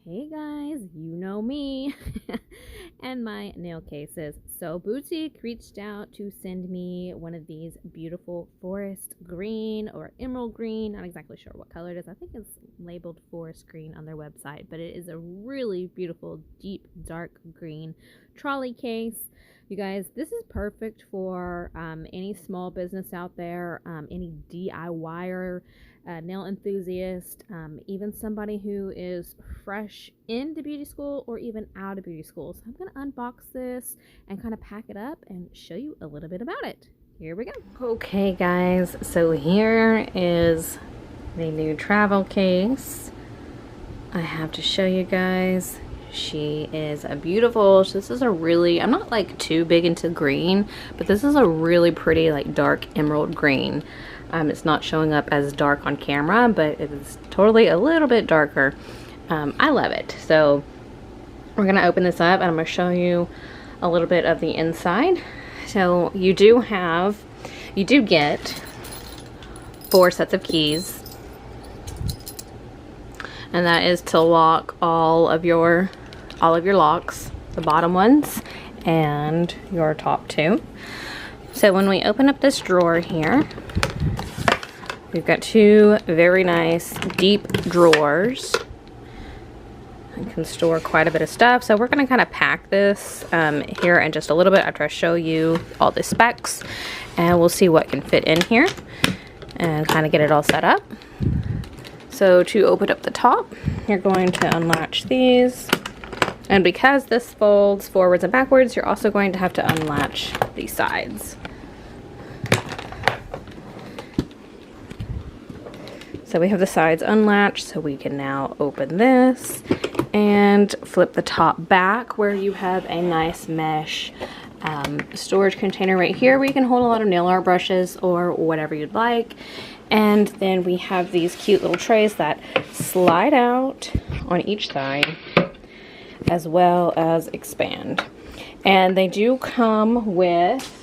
Hey guys, you know me and my nail cases. So Byootique reached out to send me one of these beautiful forest green or emerald green. Not exactly sure what color it is. I think it's labeled forest green on their website, but it is a really beautiful, deep, dark green trolley case. You guys, this is perfect for any small business out there, any DIYer, nail enthusiast, even somebody who is fresh into beauty school or even out of beauty school. So I'm going to unbox this and kind of pack it up and show you a little bit about it. Here we go. Okay guys, so here is the new travel case. I have to show you guys. She is a beautiful, this is a really, I'm not like too big into green, but this is a really pretty like dark emerald green. It's not showing up as dark on camera, but it is totally a little bit darker. I love it. So we're gonna open this up and I'm gonna show you a little bit of the inside. So you do get 4 sets of keys, and that is to lock all of your locks, the bottom ones and your top 2. So when we open up this drawer here, we've got 2 very nice deep drawers. I can store quite a bit of stuff. So we're going to kind of pack this here in just a little bit after I show you all the specs, and we'll see what can fit in here and kind of get it all set up. So to open up the top, you're going to unlatch these. And because this folds forwards and backwards, you're also going to have to unlatch the sides. So we have the sides unlatched, so we can now open this and flip the top back where you have a nice mesh storage container right here where you can hold a lot of nail art brushes or whatever you'd like. And then we have these cute little trays that slide out on each side as well as expand. And they do come with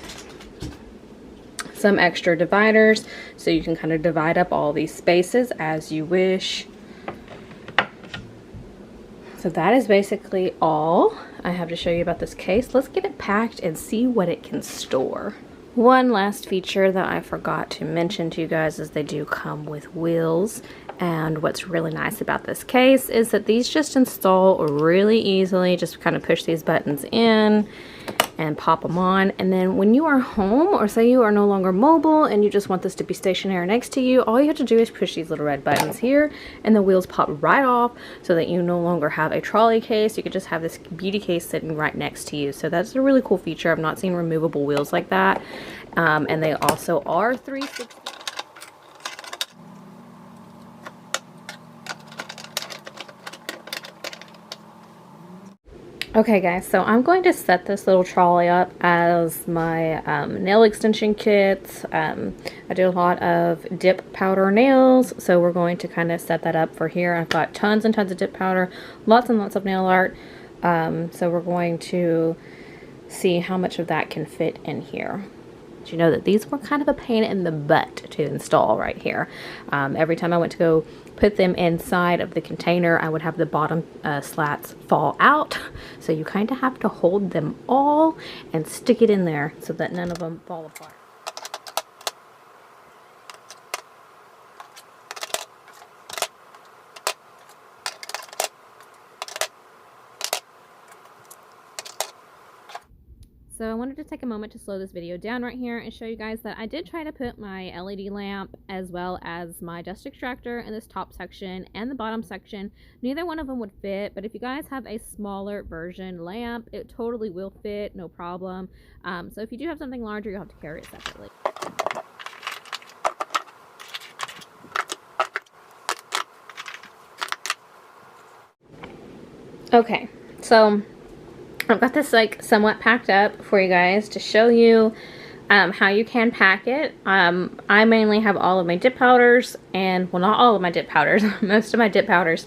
some extra dividers, so you can kind of divide up all these spaces as you wish. So that is basically all I have to show you about this case. Let's get it packed and see what it can store. One last feature that I forgot to mention to you guys is they do come with wheels. And what's really nice about this case is that these just install really easily. Just kind of push these buttons in and pop them on. And then when you are home, or say you are no longer mobile and you just want this to be stationary next to you, all you have to do is push these little red buttons here and the wheels pop right off, so that you no longer have a trolley case. You could just have this beauty case sitting right next to you. So that's a really cool feature. I've not seen removable wheels like that. And they also are 360. Okay guys, so I'm going to set this little trolley up as my nail extension kits. I do a lot of dip powder nails, so we're going to kind of set that up for here. I've got tons and tons of dip powder, lots and lots of nail art, so we're going to see how much of that can fit in here. You know that these were kind of a pain in the butt to install right here. Every time I went to go put them inside of the container, I would have the bottom slats fall out. So you kind of have to hold them all and stick it in there so that none of them fall apart. So I wanted to take a moment to slow this video down right here and show you guys that I did try to put my LED lamp as well as my dust extractor in this top section and the bottom section. Neither one of them would fit, but if you guys have a smaller version lamp, it totally will fit, no problem. So if you do have something larger, you'll have to carry it separately. Okay, so I've got this like somewhat packed up for you guys to show you how you can pack it. I mainly have all of my dip powders, and well, not all of my dip powders, most of my dip powders,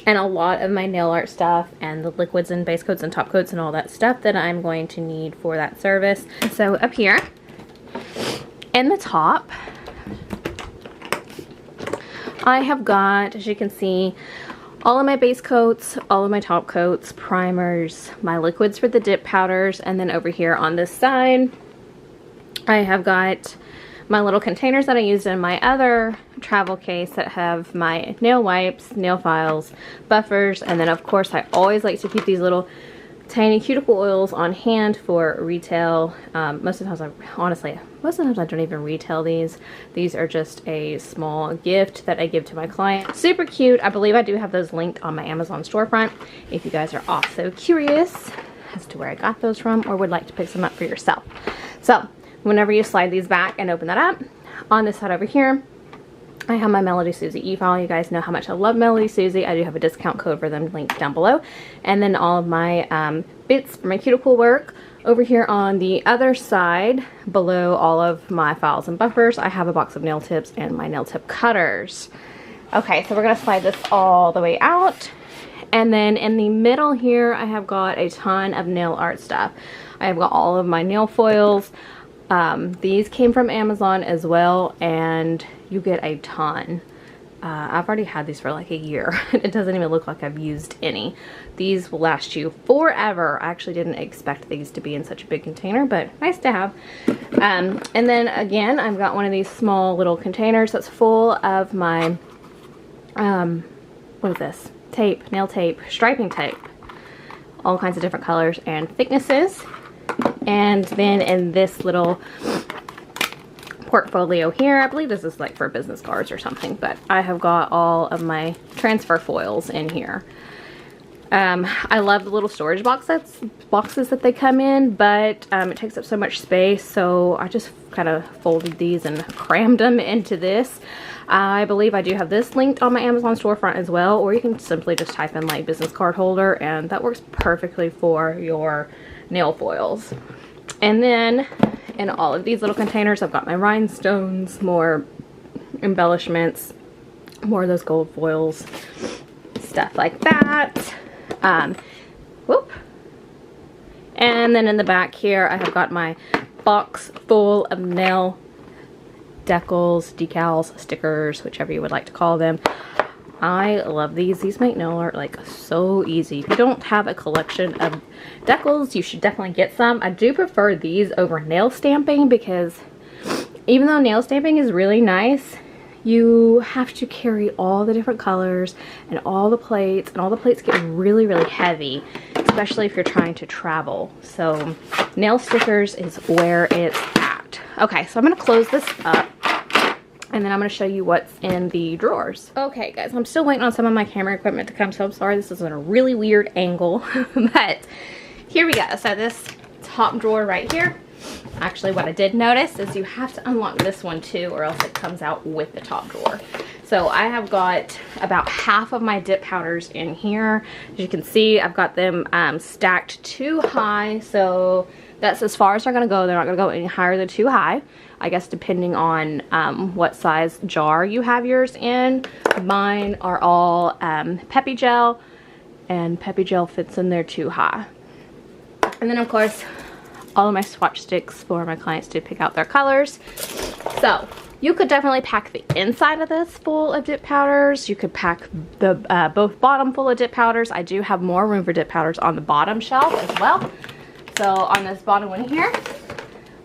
and a lot of my nail art stuff and the liquids and base coats and top coats and all that stuff that I'm going to need for that service. So up here in the top, I have got, as you can see, all of my base coats, all of my top coats, primers, my liquids for the dip powders, and then over here on this side, I have got my little containers that I used in my other travel case that have my nail wipes, nail files, buffers, and then of course I always like to keep these little tiny cuticle oils on hand for retail. Most of the times I don't even retail these. These are just a small gift that I give to my client. Super cute. I believe I do have those linked on my Amazon storefront if you guys are also curious as to where I got those from or would like to pick some up for yourself. So whenever you slide these back and open that up, on this side over here, I have my Melodysusie Efile. You guys know how much I love Melodysusie. I do have a discount code for them linked down below. And then all of my bits for my cuticle work. Over here on the other side, below all of my files and buffers, I have a box of nail tips and my nail tip cutters. Okay, so we're going to slide this all the way out. And then in the middle here, I have got a ton of nail art stuff. I have got all of my nail foils. These came from Amazon as well, and you get a ton. I've already had these for like a year. It doesn't even look like I've used any. These will last you forever. I actually didn't expect these to be in such a big container, but nice to have. And then again, I've got one of these small little containers that's full of my, what is this? Tape, nail tape, striping tape. All kinds of different colors and thicknesses. And then in this little portfolio here, I believe this is like for business cards or something, but I have got all of my transfer foils in here. I love the little storage boxes that they come in, but it takes up so much space, so I just kind of folded these and crammed them into this. I believe I do have this linked on my Amazon storefront as well, or you can simply just type in like business card holder, and that works perfectly for your nail foils. And then in all of these little containers, I've got my rhinestones, more embellishments, more of those gold foils, stuff like that. Whoop. And then in the back here, I have got my box full of nail decals, decals, stickers, whichever you would like to call them. I love these. These make nail art like so easy. If you don't have a collection of decals, you should definitely get some. I do prefer these over nail stamping because even though nail stamping is really nice, you have to carry all the different colors and all the plates, and all the plates get really, really heavy, especially if you're trying to travel. So nail stickers is where it's at. Okay, so I'm going to close this up. And then I'm going to show you what's in the drawers. Okay guys, I'm still waiting on some of my camera equipment to come, so I'm sorry this is in a really weird angle. But here we go. So this top drawer right here, actually what I did notice is you have to unlock this one too, or else it comes out with the top drawer. So I have got about half of my dip powders in here. As you can see, I've got them stacked too high, so that's as far as they're going to go. They're not going to go any higher than too high. I guess depending on what size jar you have yours in. Mine are all Peppy Gel, and Peppy Gel fits in there too high. And then of course, all of my swatch sticks for my clients to pick out their colors. So you could definitely pack the inside of this full of dip powders. You could pack the both bottom full of dip powders. I do have more room for dip powders on the bottom shelf as well. So on this bottom one here,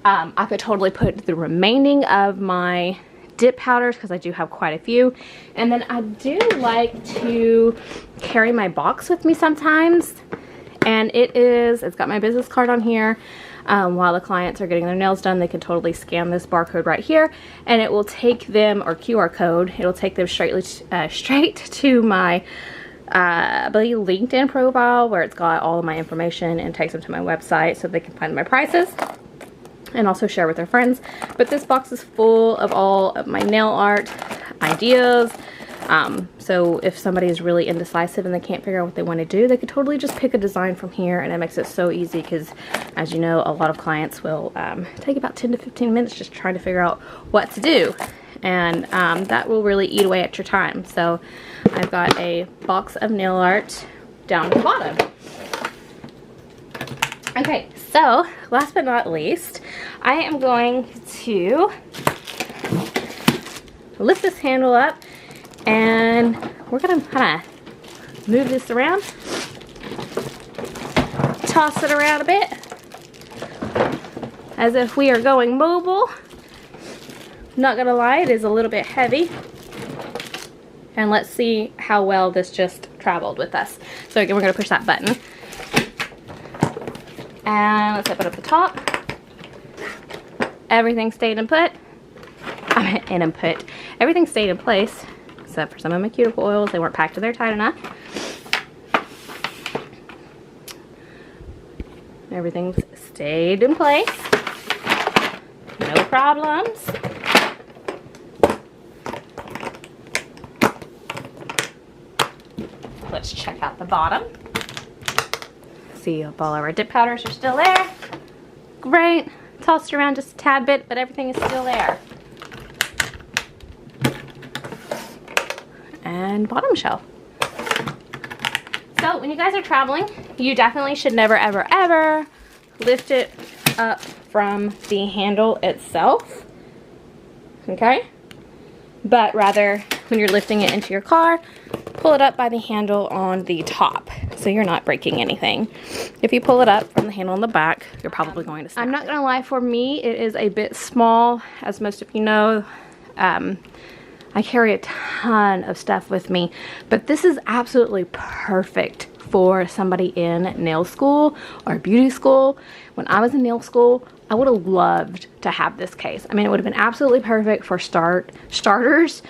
I could totally put the remaining of my dip powders because I do have quite a few. And then I do like to carry my box with me sometimes. And it's got my business card on here. While the clients are getting their nails done, they can totally scan this barcode right here, and it will take them, or QR code, it'll take them straight to my I believe LinkedIn profile, where it's got all of my information, and takes them to my website so they can find my prices and also share with their friends. But this box is full of all of my nail art ideas. So if somebody is really indecisive and they can't figure out what they want to do, they could totally just pick a design from here, and it makes it so easy because, as you know, a lot of clients will take about 10 to 15 minutes just trying to figure out what to do, and that will really eat away at your time. So I've got a box of nail art down at the bottom. Okay, so last but not least, I am going to lift this handle up, and we're gonna kind of move this around, toss it around a bit, as if we are going mobile. Not gonna lie, it is a little bit heavy. And let's see how well this just traveled with us. So again, we're gonna push that button. And let's open up the top. Everything stayed in put. Everything stayed in place, except for some of my cuticle oils. They weren't packed in there tight enough. Everything's stayed in place. No problems. Let's check out the bottom. See if all of our dip powders are still there. Great. Tossed around just a tad bit, but everything is still there. And bottom shelf. So when you guys are traveling, you definitely should never, ever, ever lift it up from the handle itself. Okay? But rather, when you're lifting it into your car, pull it up by the handle on the top, so you're not breaking anything. If you pull it up from the handle on the back, you're probably going to snap. I'm not gonna lie, for me, it is a bit small. As most of you know, I carry a ton of stuff with me, but this is absolutely perfect for somebody in nail school or beauty school. When I was in nail school, I would have loved to have this case. I mean, it would have been absolutely perfect for starters,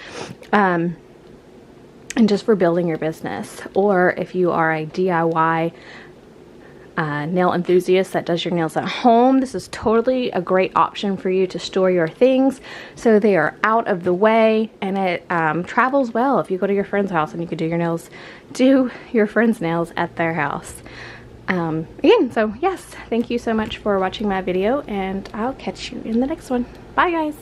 and just for building your business. Or if you are a DIY nail enthusiast that does your nails at home, this is totally a great option for you to store your things so they are out of the way, and it travels well if you go to your friend's house and you could do your friend's nails at their house. Again, so yes, thank you so much for watching my video, and I'll catch you in the next one. Bye guys.